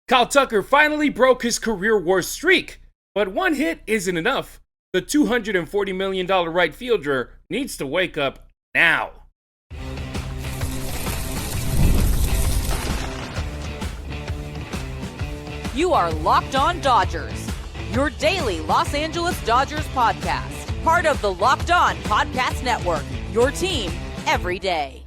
Kyle Tucker finally broke his career worst streak, but one hit isn't enough. The $240 million right fielder needs to wake up now. You are Locked On Dodgers, your daily Los Angeles Dodgers podcast. Part of the Locked On Podcast Network, your team every day.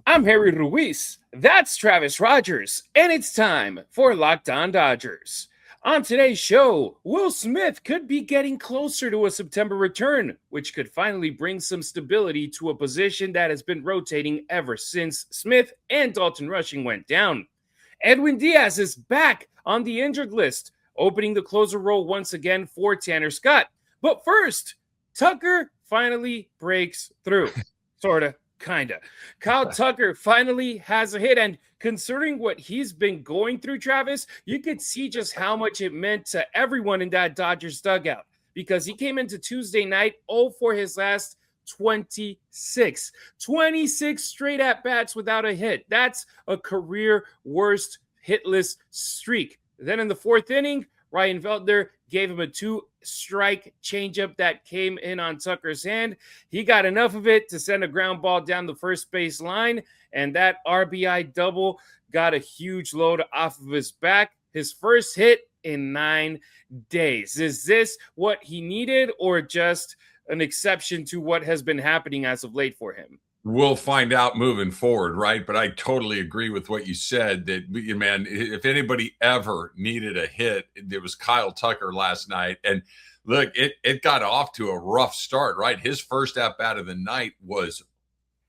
I'm Harry Ruiz, that's Travis Rodgers, and it's time for Locked On Dodgers. On today's show, Will Smith could be getting closer to a September return, which could finally bring some stability to a position that has been rotating ever since Smith and Dalton Rushing went down. Edwin Diaz is back on the injured list, opening the closer role once again for Tanner Scott. But first, Tucker finally breaks through. Sorta. Kinda. Kyle Tucker finally has a hit, and considering what he's been going through, Travis, you could see just how much it meant to everyone in that Dodgers dugout, because he came into Tuesday night 0 for his last 26 straight at-bats without a hit. That's a career worst hitless streak. Then in the fourth inning, Ryan Veltner gave him a 2-strike changeup that came in on Tucker's hand. He got enough of it to send a ground ball down the first base line, and that RBI double got a huge load off of his back. His first hit in 9 days. Is this what he needed, or just an exception to what has been happening as of late for him? We'll find out moving forward, right? But I totally agree with what you said that, man, if anybody ever needed a hit, it was Kyle Tucker last night. And look, it got off to a rough start, right? His first at-bat of the night was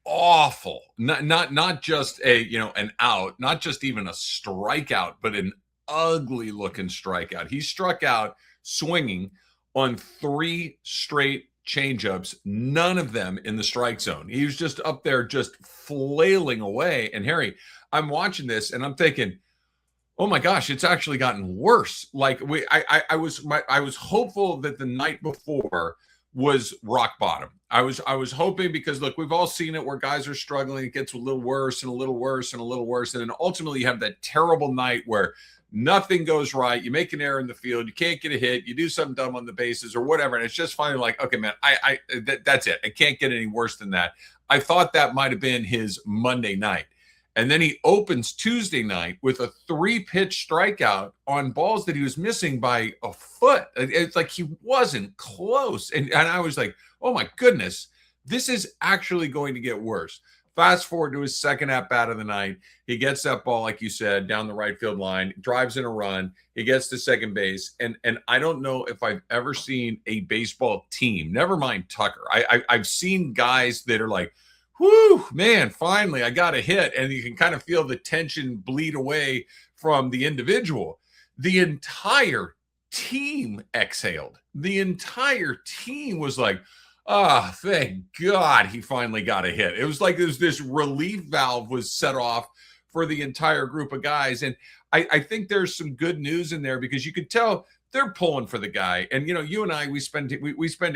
awful. Not just an out, not just even a strikeout, but an ugly looking strikeout. He struck out swinging on 3 straight changeups, none of them in the strike zone. He was just up there just flailing away. And Harry, I'm watching this and I'm thinking, oh my gosh, it's actually gotten worse. Like I was hopeful that the night before was rock bottom. I was hoping, because look, we've all seen it where guys are struggling. It gets a little worse and a little worse and a little worse. And then ultimately you have that terrible night where nothing goes right. You make an error in the field. You can't get a hit. You do something dumb on the bases or whatever. And it's just finally like, okay, man, that's it. It can't get any worse than that. I thought that might have been his Monday night. And then he opens Tuesday night with a 3-pitch strikeout on balls that he was missing by a foot. It's like he wasn't close. And I was like, oh my goodness, this is actually going to get worse. Fast forward to his second at-bat of the night. He gets that ball, like you said, down the right field line, drives in a run. He gets to second base. And I don't know if I've ever seen a baseball team, never mind Tucker. I've seen guys that are like, whoo, man, finally I got a hit. And you can kind of feel the tension bleed away from the individual. The entire team exhaled. The entire team was like, oh, thank God he finally got a hit. It was like this relief valve was set off for the entire group of guys. And I think there's some good news in there, because you could tell they're pulling for the guy. And, you and I, we spend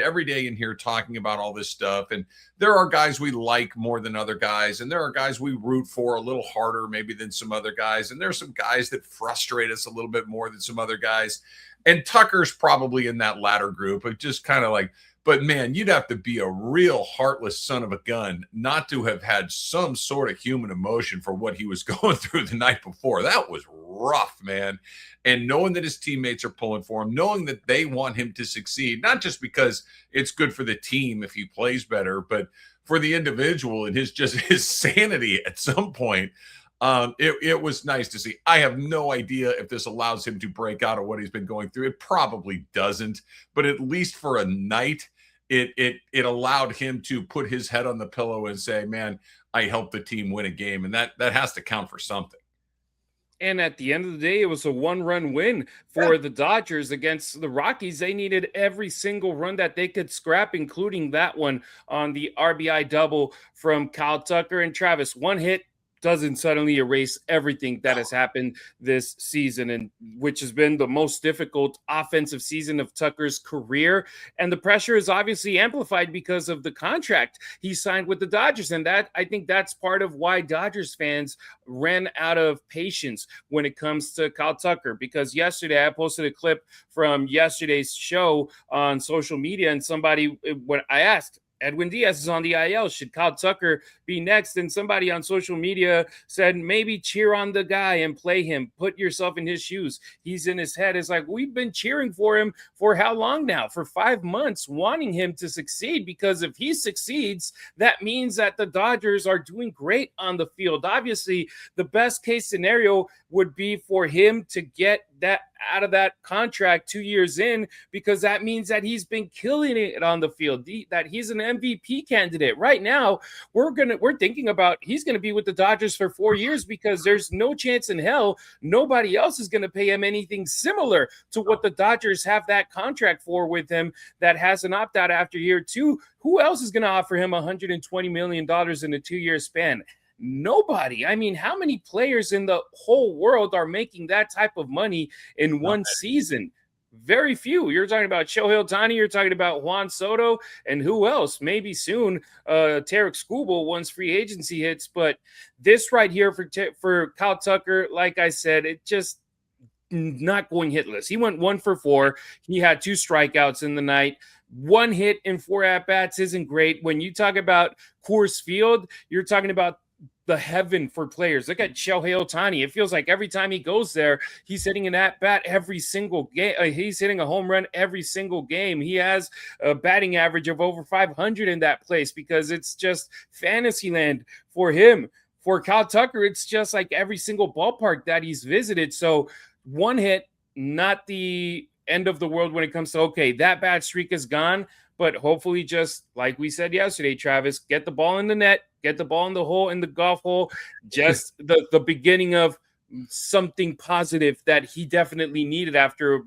every day in here talking about all this stuff. And there are guys we like more than other guys. And there are guys we root for a little harder maybe than some other guys. And there's some guys that frustrate us a little bit more than some other guys. And Tucker's probably in that latter group of just kind of like, but man, you'd have to be a real heartless son of a gun not to have had some sort of human emotion for what he was going through the night before. That was rough, man. And knowing that his teammates are pulling for him, knowing that they want him to succeed, not just because it's good for the team if he plays better, but for the individual and his sanity at some point. It was nice to see. I have no idea if this allows him to break out of what he's been going through. It probably doesn't, but at least for a night, it allowed him to put his head on the pillow and say, man, I helped the team win a game. And that has to count for something. And at the end of the day, it was a 1-run win for the Dodgers against the Rockies. They needed every single run that they could scrap, including that one on the RBI double from Kyle Tucker. And Travis, one hit doesn't suddenly erase everything that has happened this season, and which has been the most difficult offensive season of Tucker's career. And the pressure is obviously amplified because of the contract he signed with the Dodgers. And that, I think that's part of why Dodgers fans ran out of patience when it comes to Kyle Tucker. Because yesterday I posted a clip from yesterday's show on social media, and when I asked, Edwin Diaz is on the IL. Should Kyle Tucker be next? And somebody on social media said, maybe cheer on the guy and play him. Put yourself in his shoes. He's in his head. It's like, we've been cheering for him for how long now? For 5 months, wanting him to succeed, because if he succeeds, that means that the Dodgers are doing great on the field. Obviously, the best case scenario would be for him to get that out of that contract 2 years in, because that means that he's been killing it on the field, that he's an MVP candidate. Right now, we're thinking about he's going to be with the Dodgers for 4 years, because there's no chance in hell nobody else is going to pay him anything similar to what the Dodgers have that contract for with him, that has an opt-out after year 2. Who else is going to offer him $120 million in a 2-year span? Nobody. I mean, how many players in the whole world are making that type of money in one season? Very few. You're talking about Shohei Ohtani, you're talking about Juan Soto, and who else? Maybe soon Tarek Skubal once free agency hits. But this right here for Kyle Tucker, like I said, it just not going hitless. He went 1 for 4. He had 2 strikeouts in the night. 1 hit in 4 at-bats isn't great. When you talk about Coors Field, you're talking about the heaven for players. Look at Shohei Ohtani. It feels like every time he goes there, he's hitting an at-bat every single game. He's hitting a home run every single game. He has a batting average of over 500 in that place, because it's just fantasy land for him. For Kyle Tucker, it's just like every single ballpark that he's visited. So 1 hit, not the end of the world when it comes to, okay, that bad streak is gone. But hopefully, just like we said yesterday, Travis, get the ball in the net, get the ball in the hole, in the golf hole. Just the beginning of something positive that he definitely needed after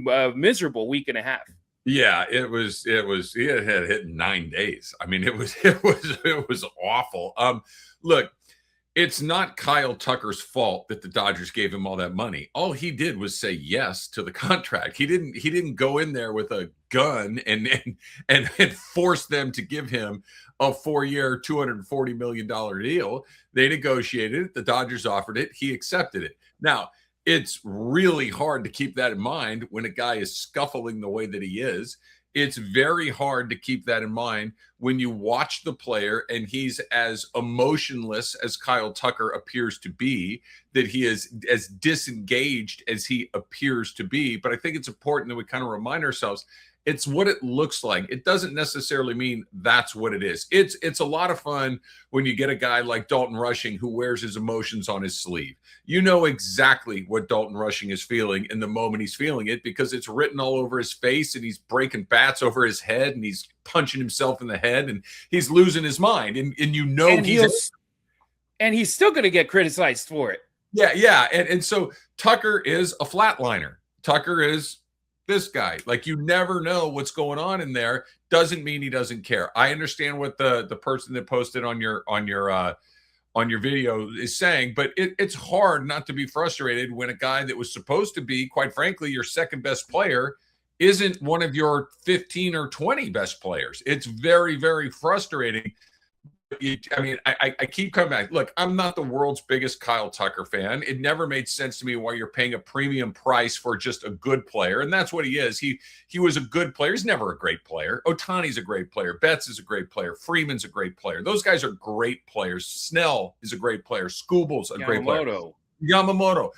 a miserable week and a half. Yeah, it was. He had hit in 9 days. I mean, it was awful. Look, it's not Kyle Tucker's fault that the Dodgers gave him all that money. All he did was say yes to the contract. He didn't go in there with a gun and force them to give him a 4-year, $240 million deal. They negotiated it. The Dodgers offered it. He accepted it. Now, it's really hard to keep that in mind when a guy is scuffling the way that he is. It's very hard to keep that in mind when you watch the player and he's as emotionless as Kyle Tucker appears to be, that he is as disengaged as he appears to be. But I think it's important that we kind of remind ourselves it's what it looks like. It doesn't necessarily mean that's what it is. It's a lot of fun when you get a guy like Dalton Rushing who wears his emotions on his sleeve. You know exactly what Dalton Rushing is feeling in the moment he's feeling it, because it's written all over his face, and he's breaking bats over his head, and he's punching himself in the head, and he's losing his mind. And you know, and he's still going to get criticized for it. Yeah. And so Tucker is a flatliner. Tucker is this guy. Like, you never know what's going on in there. Doesn't mean he doesn't care. I understand what the person that posted on your video is saying, but it's hard not to be frustrated when a guy that was supposed to be, quite frankly, your second best player isn't one of your 15 or 20 best players. It's very, very frustrating. I keep coming back. Look, I'm not the world's biggest Kyle Tucker fan. It never made sense to me why you're paying a premium price for just a good player, and that's what he is. He was a good player. He's never a great player. Ohtani's a great player. Betts is a great player. Freeman's a great player. Those guys are great players. Snell is a great player. Skubal's a great player. Yamamoto.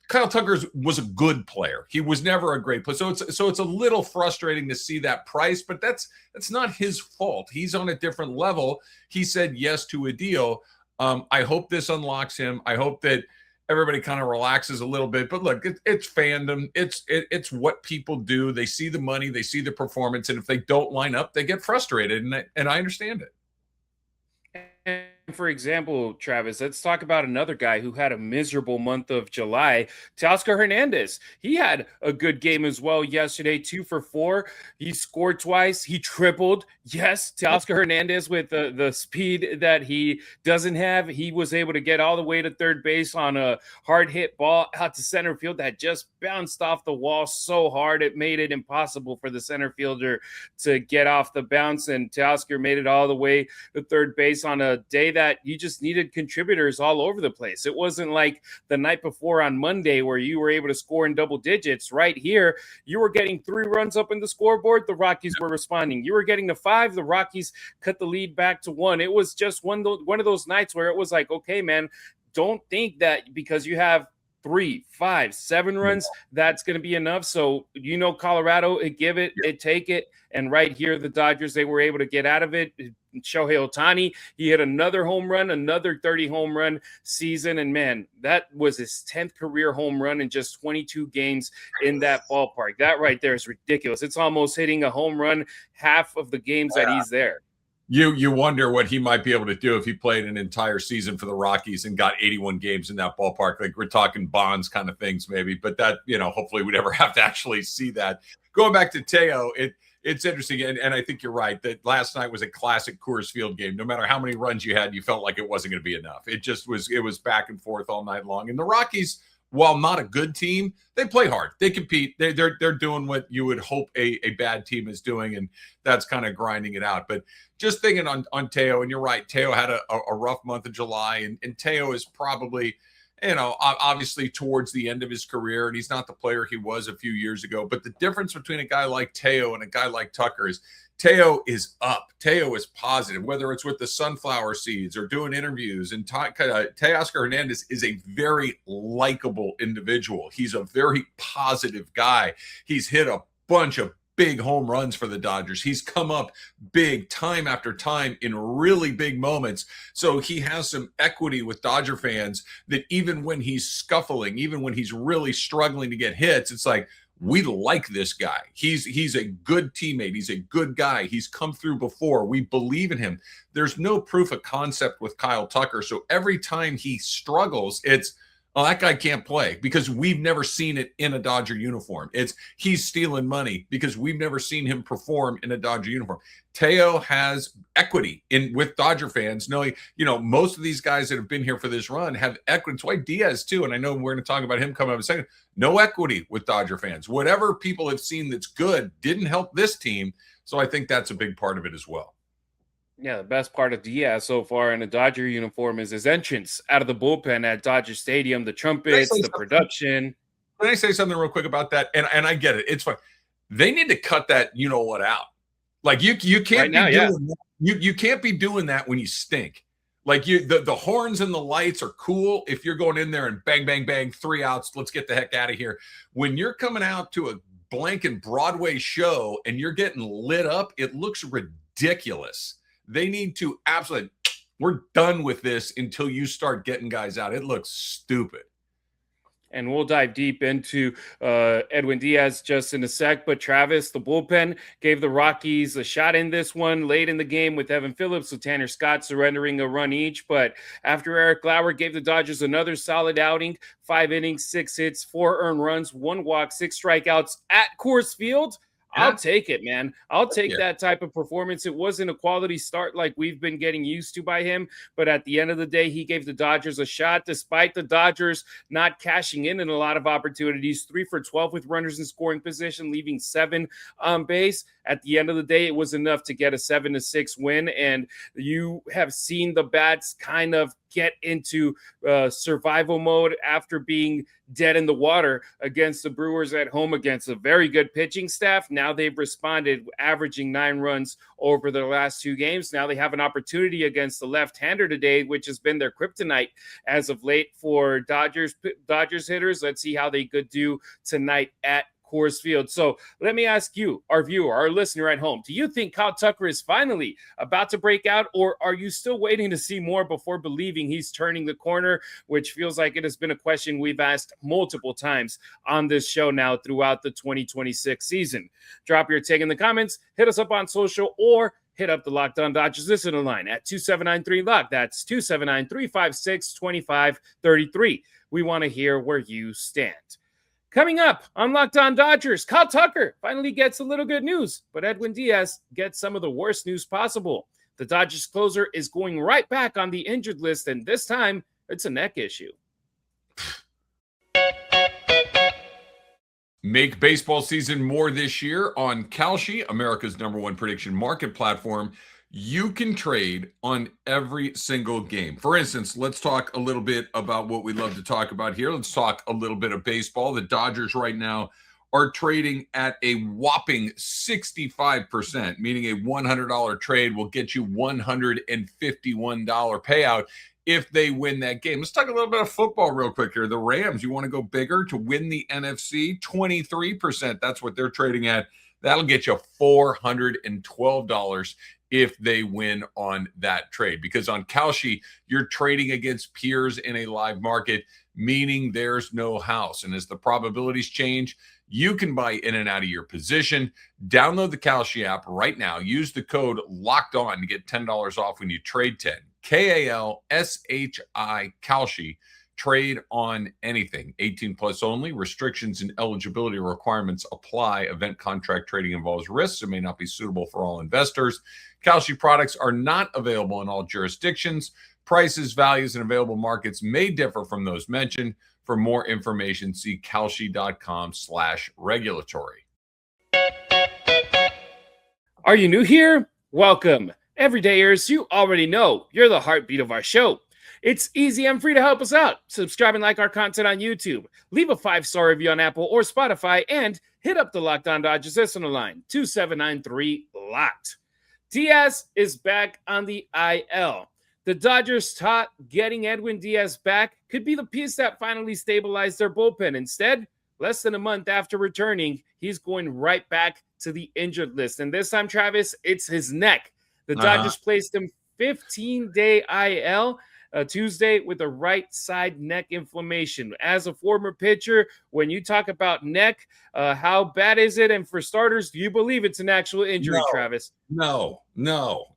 Kyle Tucker was a good player. He was never a great player. So it's a little frustrating to see that price, but that's not his fault. He's on a different level. He said yes to a deal. I hope this unlocks him. I hope that everybody kind of relaxes a little bit. But look, it's fandom. It's what people do. They see the money, they see the performance, and if they don't line up, they get frustrated, and I understand it. For example, Travis, let's talk about another guy who had a miserable month of July, Teoscar Hernandez. He had a good game as well yesterday, 2 for 4. He scored twice. He tripled. Yes, Teoscar Hernandez with the speed that he doesn't have. He was able to get all the way to third base on a hard hit ball out to center field that just bounced off the wall so hard it made it impossible for the center fielder to get off the bounce. And Teoscar made it all the way to third base on a day that you just needed contributors all over the place. It wasn't like the night before on Monday where you were able to score in double digits. Right here, you were getting 3 runs up in the scoreboard. The Rockies were responding. You were getting to 5. The Rockies cut the lead back to 1. It was just one of those nights where it was like, okay, man, don't think that because you have 3, 5, 7 runs, that's going to be enough. So, Colorado, give it, take it. And right here, the Dodgers, they were able to get out of it. Shohei Ohtani, he hit another home run, another 30 home run season. And man, that was his 10th career home run in just 22 games in that ballpark. That right there is ridiculous. It's almost hitting a home run half of the games that he's there. You wonder what he might be able to do if he played an entire season for the Rockies and got 81 games in that ballpark. Like we're talking Bonds kind of things maybe, but that, hopefully we never have to actually see that. Going back to Teo, it's interesting. And I think you're right that last night was a classic Coors Field game. No matter how many runs you had, you felt like it wasn't going to be enough. It was back and forth all night long. And the Rockies, while not a good team, they play hard. They compete. They're doing what you would hope a bad team is doing, and that's kind of grinding it out. But just thinking on Teo, and you're right, Teo had a rough month of July, and Teo is probably, obviously towards the end of his career, and he's not the player he was a few years ago. But the difference between a guy like Teo and a guy like Tucker is Teo is up. Teo is positive, whether it's with the sunflower seeds or doing interviews. And Teoscar Hernandez is a very likable individual. He's a very positive guy. He's hit a bunch of big home runs for the Dodgers. He's come up big time after time in really big moments. So he has some equity with Dodger fans that even when he's scuffling, even when he's really struggling to get hits, it's like, we like this guy. He's a good teammate. He's a good guy. He's come through before. We believe in him. There's no proof of concept with Kyle Tucker. So every time he struggles, it's, oh, that guy can't play because we've never seen it in a Dodger uniform. It's he's stealing money because we've never seen him perform in a Dodger uniform. Teo has equity with Dodger fans, knowing, most of these guys that have been here for this run have equity. It's why Díaz too, and I know we're going to talk about him coming up in a second. No equity with Dodger fans. Whatever people have seen that's good didn't help this team. So I think that's a big part of it as well. Yeah, the best part of Díaz so far in a Dodger uniform is his entrance out of the bullpen at Dodger Stadium, the trumpets, the production. Can I say something real quick about that? And I get it. It's fine. They need to cut that out. Like you can't be doing that. You can't be doing that when you stink. Like the horns and the lights are cool if you're going in there and bang, bang, bang, 3 outs. Let's get the heck out of here. When you're coming out to a blanking Broadway show and you're getting lit up, it looks ridiculous. They need to absolutely, we're done with this until you start getting guys out. It looks stupid. And we'll dive deep into Edwin Diaz just in a sec. But Travis, the bullpen gave the Rockies a shot in this one late in the game with Evan Phillips, with Tanner Scott surrendering a run each. But after Eric Lauer gave the Dodgers another solid outing, 5 innings, 6 hits, 4 earned runs, 1 walk, 6 strikeouts at Coors Field. I'll take it, man. I'll take that type of performance. It wasn't a quality start like we've been getting used to by him, but at the end of the day, he gave the Dodgers a shot despite the Dodgers not cashing in a lot of opportunities. 3 for 12 with runners in scoring position, leaving 7 on base. At the end of the day, it was enough to get a 7-6 win, and you have seen the bats kind of get into survival mode after being dead in the water against the Brewers at home against a very good pitching staff. Now they've responded, averaging 9 runs over the last 2 games. Now they have an opportunity against the left-hander today, which has been their kryptonite as of late for Dodgers hitters. Let's see how they could do tonight at Coors Field. So let me ask you, our viewer, our listener at home, do you think Kyle Tucker is finally about to break out, or are you still waiting to see more before believing he's turning the corner, which feels like it has been a question we've asked multiple times on this show now throughout the 2026 season? Drop your take in the comments, hit us up on social, or hit up the Locked On Dodgers listener line at 2793-LOCK. That's 279-356-2533. We want to hear where you stand. Coming up on Locked On Dodgers, Kyle Tucker finally gets a little good news, but Edwin Diaz gets some of the worst news possible. The Dodgers closer is going right back on the injured list, and this time it's a neck issue. Make baseball season more this year on Kalshi, America's #1 prediction market platform. You can trade on every single game. For instance, let's talk a little bit about what we love to talk about here. Let's talk a little bit of baseball. The Dodgers right now are trading at a whopping 65%, meaning a $100 trade will get you $151 payout if they win that game. Let's talk a little bit of football real quick here. The Rams, you want to go bigger to win the NFC? 23%. That's what they're trading at. That'll get you $412 if they win on that trade. Because on Kalshi, you're trading against peers in a live market, meaning there's no house. And as the probabilities change, you can buy in and out of your position. Download the Kalshi app right now. Use the code LOCKEDON to get $10 off when you trade 10. KALSHI, Kalshi. Trade on anything. 18 plus only. Restrictions and eligibility requirements apply. Event contract trading involves risks and may not be suitable for all investors. Kalshi products are not available in all jurisdictions. Prices, values, and available markets may differ from those mentioned. For more information, see kalshi.com/regulatory. Are you new here? Welcome. Everydayers, you already know you're the heartbeat of our show. It's easy and free to help us out. Subscribe and like our content on YouTube. Leave a 5-star review on Apple or Spotify and hit up the Locked On Dodgers listener line, 2793-LOCKED. Díaz is back on the IL. The Dodgers thought getting Edwin Diaz back could be the piece that finally stabilized their bullpen. Instead, less than a month after returning, he's going right back to the injured list. And this time, Travis, it's his neck. The Dodgers placed him 15-day IL Tuesday with a right side neck inflammation. As a former pitcher, when you talk about neck, how bad is it? And for starters, do you believe it's an actual injury, Travis? No.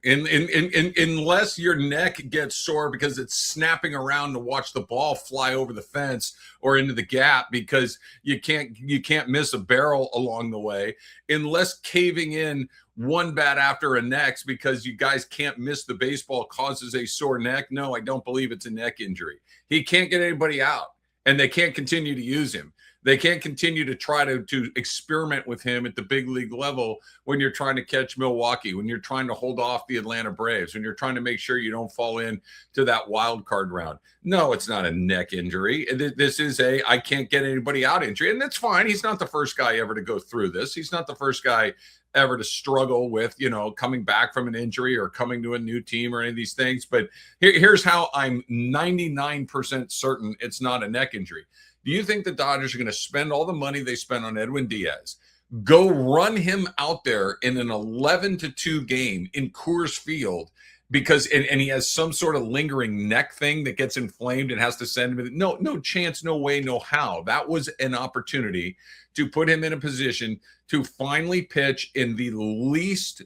Unless your neck gets sore because it's snapping around to watch the ball fly over the fence or into the gap because you can't miss a barrel along the way. Unless caving in one bat after a next because you guys can't miss the baseball causes a sore neck. No, I don't believe it's a neck injury. He can't get anybody out, and they can't continue to use him. They can't continue to try to experiment with him at the big league level when you're trying to catch Milwaukee, when you're trying to hold off the Atlanta Braves, when you're trying to make sure you don't fall into that wild card round. No, it's not a neck injury. This is I can't get anybody out injury, and that's fine. He's not the first guy ever to go through this. He's not the first guy ever to struggle with, coming back from an injury or coming to a new team or any of these things. But here's how I'm 99% certain it's not a neck injury. Do you think the Dodgers are going to spend all the money they spent on Edwin Diaz, go run him out there in an 11-2 game in Coors Field because and he has some sort of lingering neck thing that gets inflamed and has to send him? No chance, no way, no how. That was an opportunity to put him in a position to finally pitch in the least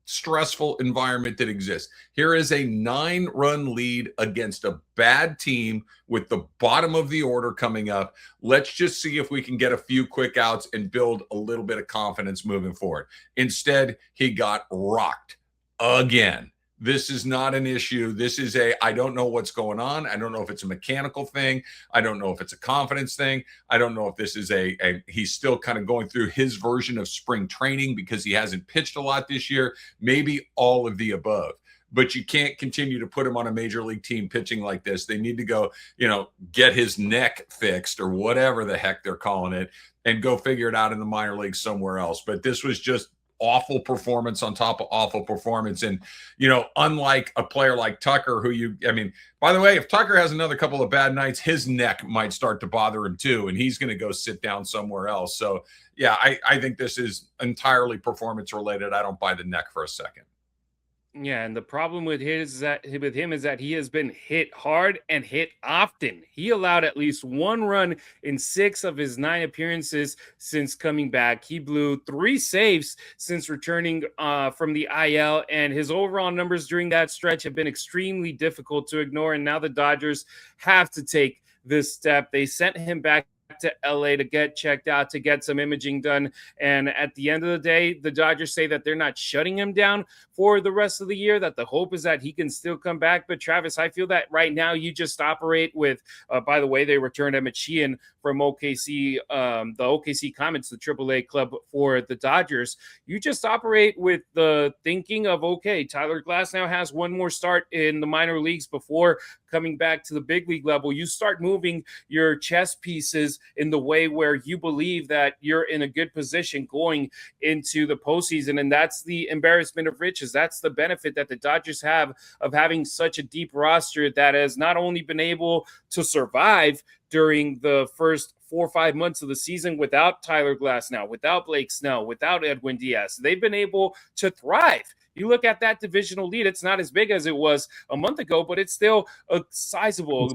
stressful environment that exists. Here is a 9-run lead against a bad team with the bottom of the order coming up. Let's just see if we can get a few quick outs and build a little bit of confidence moving forward. Instead, he got rocked again. This is not an issue. This is I don't know what's going on. I don't know if it's a mechanical thing. I don't know if it's a confidence thing. I don't know if this is he's still kind of going through his version of spring training because he hasn't pitched a lot this year. Maybe all of the above. But you can't continue to put him on a major league team pitching like this. They need to go, get his neck fixed or whatever the heck they're calling it and go figure it out in the minor leagues somewhere else. But this was just awful performance on top of awful performance. And, unlike a player like Tucker, by the way, if Tucker has another couple of bad nights, his neck might start to bother him too, and he's going to go sit down somewhere else. So, yeah, I think this is entirely performance related. I don't buy the neck for a second. Yeah, and the problem with him is that he has been hit hard and hit often. He allowed at least one run in 6 of his 9 appearances since coming back. He blew 3 saves since returning from the IL, and his overall numbers during that stretch have been extremely difficult to ignore. And now the Dodgers have to take this step. They sent him back to LA to get checked out, to get some imaging done. And at the end of the day, the Dodgers say that they're not shutting him down for the rest of the year, that the hope is that he can still come back. But Travis, I feel that right now you just operate with, by the way, they returned Emmett Sheehan from OKC, the OKC Comets, the AAA club for the Dodgers. You just operate with the thinking of, okay, Tyler Glass now has one more start in the minor leagues before coming back to the big league level. You start moving your chess pieces in the way where you believe that you're in a good position going into the postseason. And that's the embarrassment of riches. That's the benefit that the Dodgers have of having such a deep roster that has not only been able to survive during the first 4 or 5 months of the season without Tyler Glass now, without Blake Snell, without Edwin Diaz. They've been able to thrive. You look at that divisional lead, it's not as big as it was a month ago, but it's still a sizable,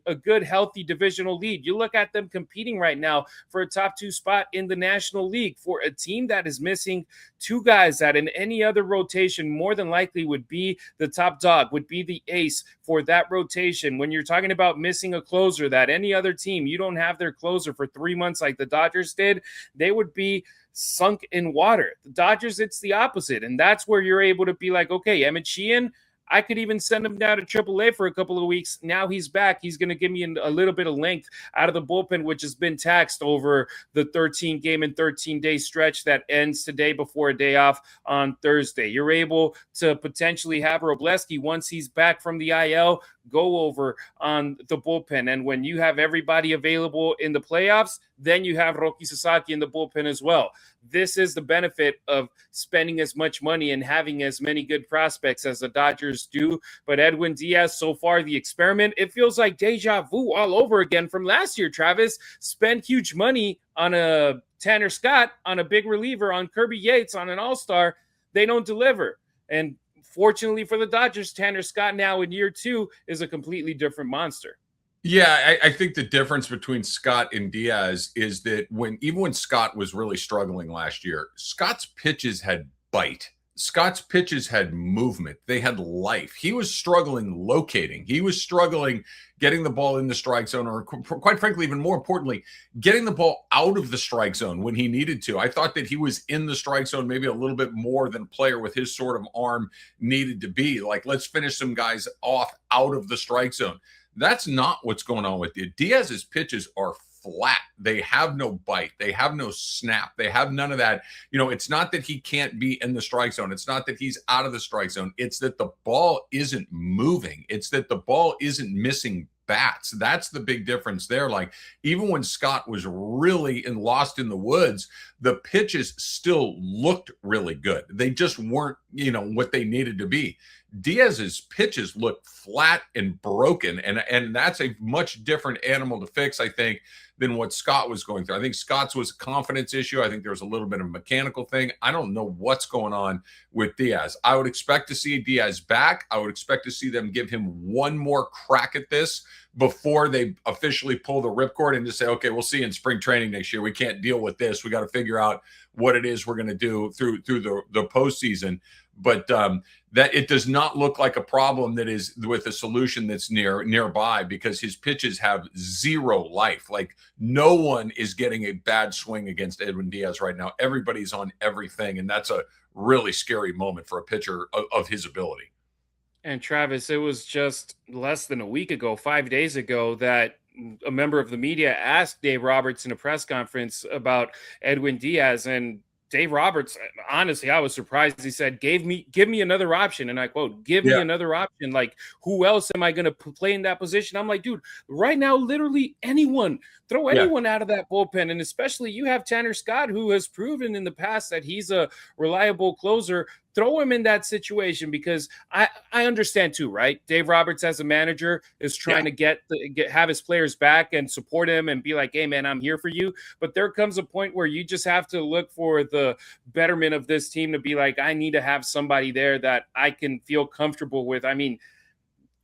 a good, healthy divisional lead. You look at them competing right now for a top 2 spot in the National League for a team that is missing 2 guys that in any other rotation more than likely would be the top dog, would be the ace for that rotation. When you're talking about missing a closer that any other team, you don't have their closer for 3 months like the Dodgers did, they would be sunk in water. The Dodgers, it's the opposite. And that's where you're able to be like, okay, Emmett Sheehan, I could even send him down to AAA for a couple of weeks. Now he's back. He's going to give me a little bit of length out of the bullpen, which has been taxed over the 13-game and 13-day stretch that ends today before a day off on Thursday. You're able to potentially have Robleski, once he's back from the IL, go over on the bullpen. And when you have everybody available in the playoffs, then you have Roki Sasaki in the bullpen as well. This is the benefit of spending as much money and having as many good prospects as the Dodgers do. But Edwin Diaz, so far, the experiment, it feels like deja vu all over again from last year, Travis. Spend huge money on a Tanner Scott, on a big reliever, on Kirby Yates, on an all-star. They don't deliver. And fortunately for the Dodgers, Tanner Scott now in year 2 is a completely different monster. Yeah, I think the difference between Scott and Diaz is that even when Scott was really struggling last year, Scott's pitches had bite. Scott's pitches had movement. They had life. He was struggling locating. He was struggling getting the ball in the strike zone, or quite frankly, even more importantly, getting the ball out of the strike zone when he needed to. I thought that he was in the strike zone maybe a little bit more than a player with his sort of arm needed to be. Like, let's finish some guys off out of the strike zone. That's not what's going on with you. Diaz's pitches are flat. They have no bite. They have no snap. They have none of that. You know, it's not that he can't be in the strike zone. It's not that he's out of the strike zone. It's that the ball isn't moving. It's that the ball isn't missing bats. That's the big difference there. Like, even when Scott was really lost in the woods, the pitches still looked really good. They just weren't, what they needed to be. Diaz's pitches look flat and broken, and that's a much different animal to fix, I think, than what Scott was going through. I think Scott's was a confidence issue. I think there was a little bit of a mechanical thing. I don't know what's going on with Diaz. I would expect to see Diaz back. I would expect to see them give him one more crack at this before they officially pull the ripcord and just say, okay, we'll see you in spring training next year. We can't deal with this. We got to figure out what it is we're going to do through the postseason. But that it does not look like a problem that is with a solution that's nearby, because his pitches have zero life. Like, no one is getting a bad swing against Edwin Diaz right now. Everybody's on everything, and that's a really scary moment for a pitcher of his ability. And Travis, it was just less than a week ago, 5 days ago, that a member of the media asked Dave Roberts in a press conference about Edwin Diaz, and Dave Roberts, honestly, I was surprised. He said, give me another option. And I quote, give me another option. Like, who else am I going to play in that position? I'm like, dude, right now, literally anyone, throw anyone out of that bullpen. And especially you have Tanner Scott, who has proven in the past that he's a reliable closer. throw him in that situation, because I understand too, right? Dave Roberts as a manager is trying to have his players back and support him and be like, hey man, I'm here for you. But there comes a point where you just have to look for the betterment of this team to be like, I need to have somebody there that I can feel comfortable with. I mean,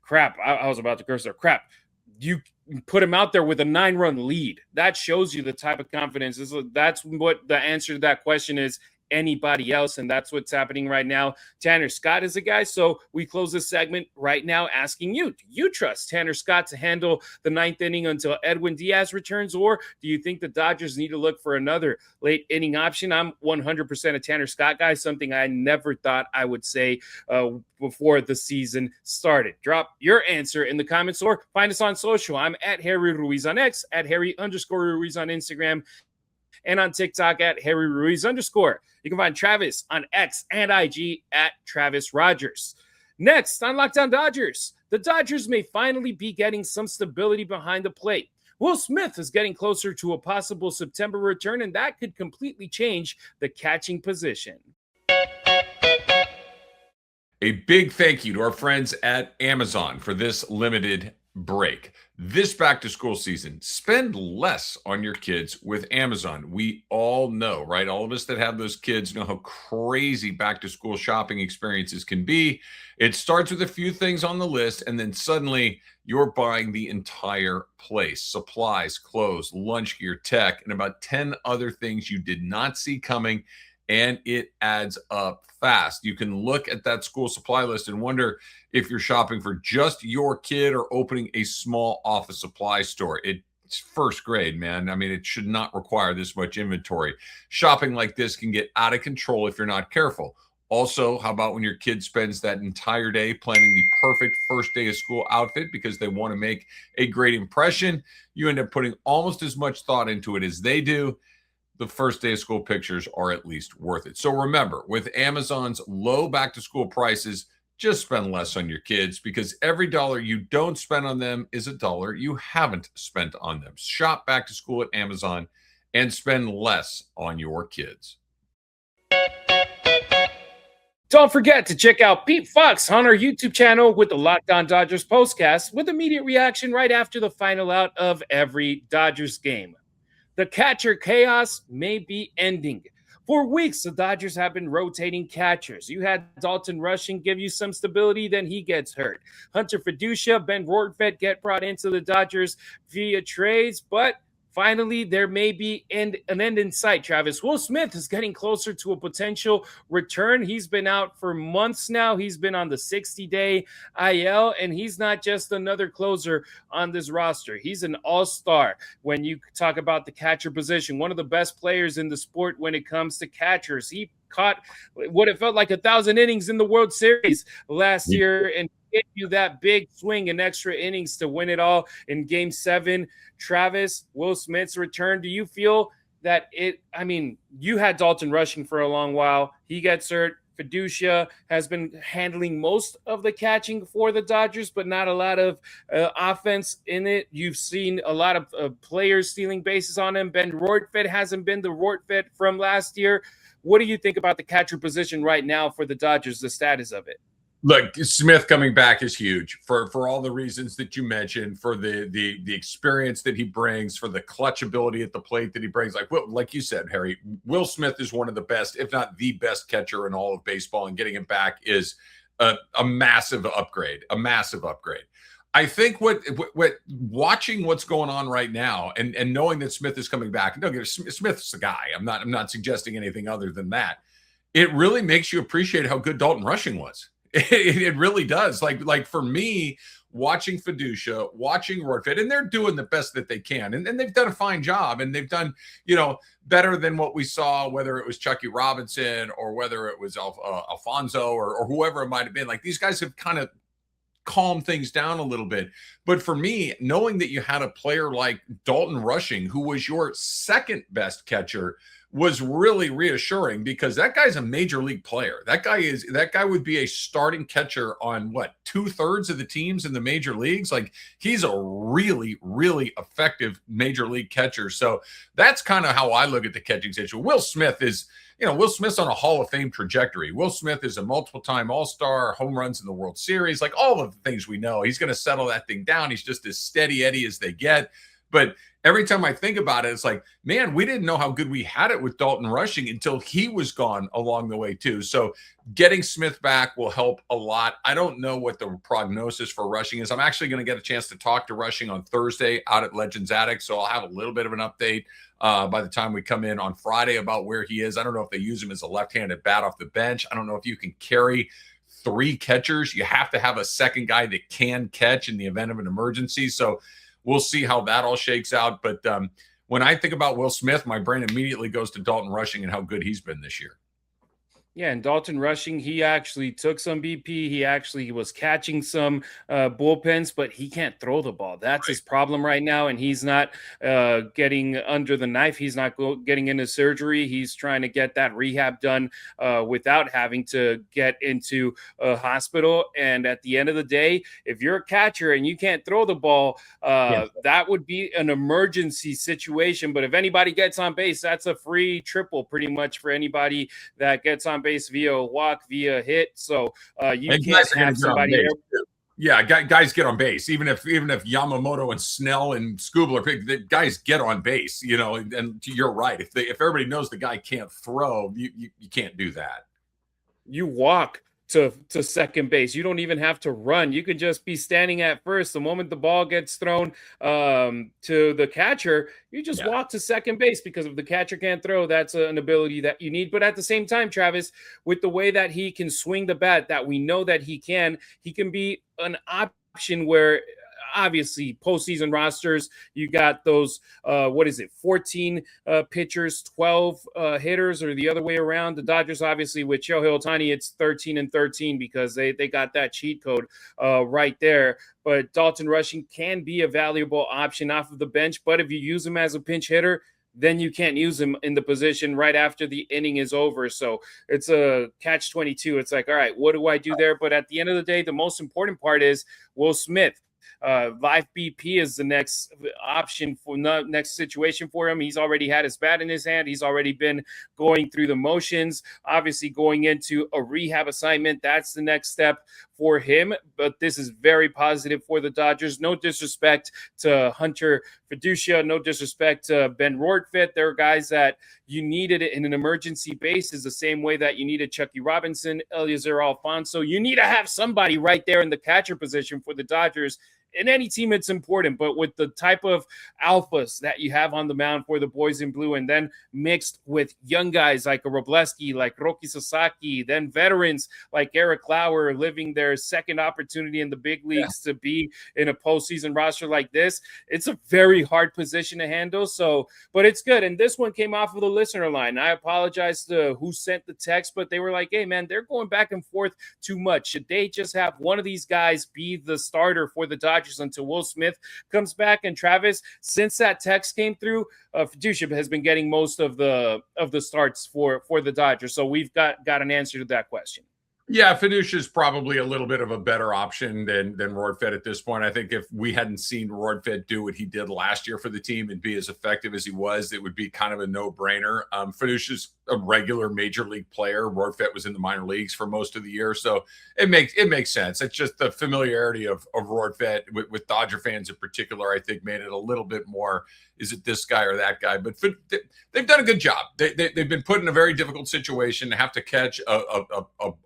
crap, I was about to curse there. Crap. You put him out there with a 9-run lead. That shows you the type of confidence. That's what the answer to that question is. Anybody else, and that's what's happening right now. Tanner Scott is a guy, so we close this segment right now asking you, do you trust Tanner Scott to handle the 9th inning until Edwin Diaz returns, or do you think the Dodgers need to look for another late inning option? I'm 100% a Tanner Scott guy, something I never thought I would say before the season started. Drop your answer in the comments or find us on social. I'm at Harry Ruiz on X, at Harry_Ruiz on Instagram, and on TikTok at Harry Ruiz _. You can find Travis on X and IG at Travis Rodgers. Next on Locked On Dodgers, the Dodgers may finally be getting some stability behind the plate. Will Smith is getting closer to a possible September return, and that could completely change the catching position. A big thank you to our friends at Amazon for this limited break. This back-to-school season, spend less on your kids with Amazon. We all know, right? All of us that have those kids know how crazy back-to-school shopping experiences can be. It starts with a few things on the list, and then suddenly you're buying the entire place. Supplies, clothes, lunch gear, tech, and about 10 other things you did not see coming, and it adds up fast. You can look at that school supply list and wonder if you're shopping for just your kid or opening a small office supply store. It's first grade, man. I mean, it should not require this much inventory. Shopping like this can get out of control if you're not careful. Also, how about when your kid spends that entire day planning the perfect first day of school outfit because they want to make a great impression? You end up putting almost as much thought into it as they do. The first day of school pictures are at least worth it. So remember, with Amazon's low back-to-school prices, just spend less on your kids, because every dollar you don't spend on them is a dollar you haven't spent on them. Shop back to school at Amazon and spend less on your kids. Don't forget to check out Pete Fox on our YouTube channel with the Locked On Dodgers postcast with immediate reaction right after the final out of every Dodgers game. The catcher chaos may be ending. For weeks, the Dodgers have been rotating catchers. You had Dalton Rushing give you some stability, then he gets hurt. Hunter Fiducia, Ben Rortvedt get brought into the Dodgers via trades, but finally, there may be an end in sight, Travis. Will Smith is getting closer to a potential return. He's been out for months now. He's been on the 60-day IL, and he's not just another closer on this roster. He's an all-star when you talk about the catcher position, one of the best players in the sport when it comes to catchers. He caught what it felt like 1,000 innings in the World Series last year and gave you that big swing and extra innings to win it all in Game 7. Travis, Will Smith's return, do you feel that you had Dalton Rushing for a long while. He gets hurt. Fiducia has been handling most of the catching for the Dodgers, but not a lot of offense in it. You've seen a lot of players stealing bases on him. Ben Rortvedt hasn't been the Rortvedt from last year. What do you think about the catcher position right now for the Dodgers, the status of it? Look, Smith coming back is huge for all the reasons that you mentioned, for the experience that he brings, for the clutch ability at the plate that he brings. Like you said, Harry, Will Smith is one of the best, if not the best catcher in all of baseball, and getting him back is a massive upgrade, I think what watching what's going on right now and knowing that Smith is coming back, no, Smith's the guy. I'm not suggesting anything other than that. It really makes you appreciate how good Dalton Rushing was. It really does. Like for me, watching Fiducia, watching Rortvedt, and they're doing the best that they can. And they've done a fine job, and they've done, better than what we saw, whether it was Chucky Robinson or whether it was Alfonso or whoever it might have been. Like, these guys have kind of calmed things down a little bit. But for me, knowing that you had a player like Dalton Rushing, who was your second best catcher was really reassuring because that guy's a major league player. That guy would be a starting catcher on what, 2/3 of the teams in the major leagues. Like, he's a really, really effective major league catcher. So that's kind of how I look at the catching situation. Will Smith's on a Hall of Fame trajectory. Will Smith is a multiple-time All-Star, home runs in the World Series, like all of the things we know. He's going to settle that thing down. He's just as steady Eddie as they get. But every time I think about it, it's like, man, we didn't know how good we had it with Dalton Rushing until he was gone along the way too. So getting Smith back will help a lot. I don't know what the prognosis for Rushing is. I'm actually going to get a chance to talk to Rushing on Thursday out at Legends Attic. So I'll have a little bit of an update by the time we come in on Friday about where he is. I don't know if they use him as a left-handed bat off the bench. I don't know if you can carry 3 catchers. You have to have a second guy that can catch in the event of an emergency. So we'll see how that all shakes out. But when I think about Will Smith, my brain immediately goes to Dalton Rushing and how good he's been this year. Yeah, and Dalton Rushing, he actually took some BP. He actually was catching some bullpens, but he can't throw the ball. That's his problem right now, and he's not getting under the knife. He's not getting into surgery. He's trying to get that rehab done without having to get into a hospital. And at the end of the day, if you're a catcher and you can't throw the ball, that would be an emergency situation. But if anybody gets on base, that's a free triple pretty much for anybody that gets on base via a walk, via hit. So you can't have somebody there. Yeah, guys get on base. Even if Yamamoto and Snell and Skubal the guys get on base, and you're right. If everybody knows the guy can't throw, you can't do that. You walk to second base. You don't even have to run. You could just be standing at first. The moment the ball gets thrown to the catcher, you just walk to second base, because if the catcher can't throw, that's an ability that you need. But at the same time, Travis, with the way that he can swing the bat, that we know that he can be an option where obviously postseason rosters, you got those 14 pitchers, 12 hitters, or the other way around. The Dodgers, obviously, with Shohei Ohtani, it's 13-13 because they got that cheat code right there. But Dalton Rushing can be a valuable option off of the bench, but if you use him as a pinch hitter, then you can't use him in the position right after the inning is over. So it's a catch-22. It's like, all right, what do I do there? But at the end of the day, the most important part is Will Smith. Live BP is the next option for next situation for him. He's already had his bat in his hand. He's already been going through the motions, obviously going into a rehab assignment. That's the next step for him. But this is very positive for the Dodgers. No disrespect to Hunter Fiducia. No disrespect to Ben Rortvedt. There are guys that you needed it in an emergency basis, the same way that you needed Chucky Robinson, Eliezer Alfonso. You need to have somebody right there in the catcher position for the Dodgers. In any team, it's important, but with the type of alphas that you have on the mound for the boys in blue, and then mixed with young guys like a Robleski, like Roki Sasaki, then veterans like Eric Lauer living their second opportunity in the big leagues to be in a postseason roster like this, it's a very hard position to handle. So, but it's good. And this one came off of the listener line. I apologize to who sent the text, but they were like, hey, man, they're going back and forth too much. Should they just have one of these guys be the starter for the Dodgers until Will Smith comes back? And Travis, since that text came through, Fiducia has been getting most of the starts for the Dodgers. So we've got an answer to that question. Yeah, Fiducia is probably a little bit of a better option than Rortvedt at this point. I think if we hadn't seen Rortvedt do what he did last year for the team and be as effective as he was, it would be kind of a no-brainer. Fiducia's a regular major league player. Rortvedt was in the minor leagues for most of the year, so it makes sense. It's just the familiarity of Rortvedt with Dodger fans in particular, I think, made it a little bit more, is it this guy or that guy? But they've done a good job. They've been put in a very difficult situation to have to catch a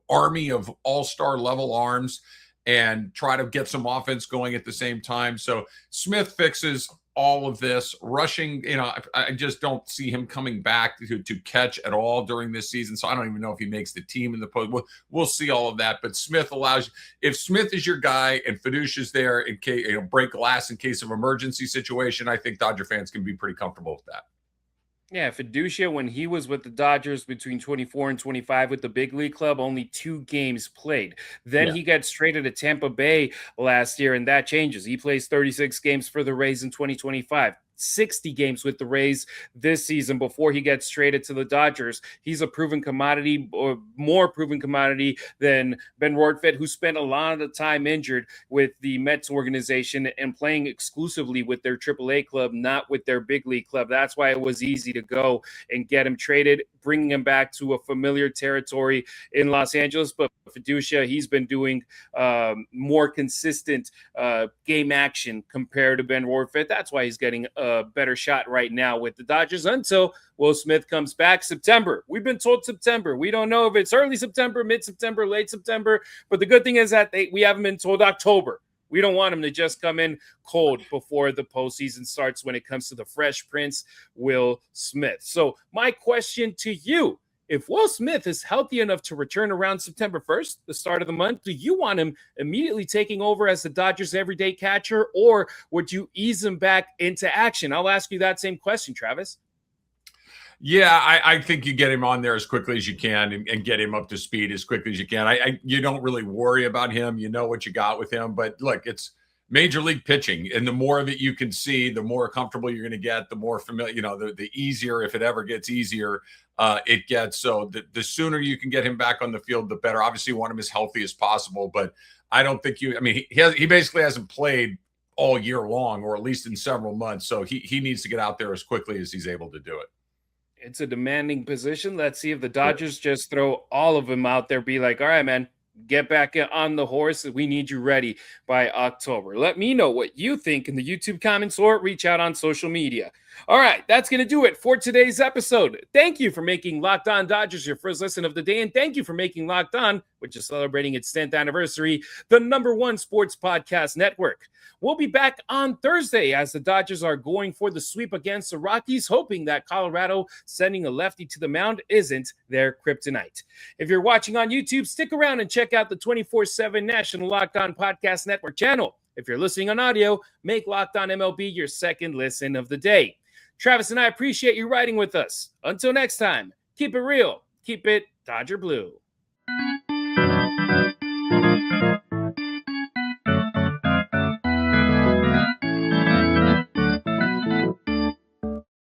army of all-star level arms and try to get some offense going at the same time. So Smith fixes all of this. Rushing, I just don't see him coming back to catch at all during this season. So I don't even know if he makes the team in the post. We'll see all of that. But Smith if Smith is your guy and Fiducia's there in case, break glass in case of emergency situation, I think Dodger fans can be pretty comfortable with that. Yeah, Fiducia, when he was with the Dodgers between 24 and 25 with the big league club, only 2 games played. Then he gets traded to Tampa Bay last year, and that changes. He plays 36 games for the Rays in 2025. 60 games with the Rays this season before he gets traded to the Dodgers. He's a proven commodity, or more proven commodity than Ben Rortvedt, who spent a lot of the time injured with the Mets organization and playing exclusively with their AAA club, not with their big league club. That's why it was easy to go and get him traded, bringing him back to a familiar territory in Los Angeles. But Fiducia, he's been doing more consistent game action compared to Ben Rortvedt. That's why he's getting a better shot right now with the Dodgers until Will Smith comes back September. We've been told September. We don't know if it's early September, mid-September, late September. But the good thing is that we haven't been told October. We don't want him to just come in cold before the postseason starts when it comes to the Fresh Prince, Will Smith. So my question to you, if Will Smith is healthy enough to return around September 1st, the start of the month, do you want him immediately taking over as the Dodgers' everyday catcher, or would you ease him back into action? I'll ask you that same question, Travis. Yeah, I think you get him on there as quickly as you can and get him up to speed as quickly as you can. You don't really worry about him. You know what you got with him. But look, it's major league pitching. And the more of it you can see, the more comfortable you're going to get, the more familiar, the easier, if it ever gets easier, it gets. So the sooner you can get him back on the field, the better. Obviously, you want him as healthy as possible. But I don't think he basically hasn't played all year long, or at least in several months. So he needs to get out there as quickly as he's able to do it. It's a demanding position. Let's see if the Dodgers just throw all of them out there, be like, all right, man, get back on the horse. We need you ready by October. Let me know what you think in the YouTube comments or reach out on social media. All right, that's going to do it for today's episode. Thank you for making Locked On Dodgers your first listen of the day, and thank you for making Locked On, which is celebrating its 10th anniversary, the #1 sports podcast network. We'll be back on Thursday as the Dodgers are going for the sweep against the Rockies, hoping that Colorado sending a lefty to the mound isn't their kryptonite. If you're watching on YouTube, stick around and check out the 24/7 National Locked On Podcast Network channel. If you're listening on audio, make Locked On MLB your second listen of the day. Travis and I appreciate you riding with us. Until next time, keep it real, keep it Dodger Blue.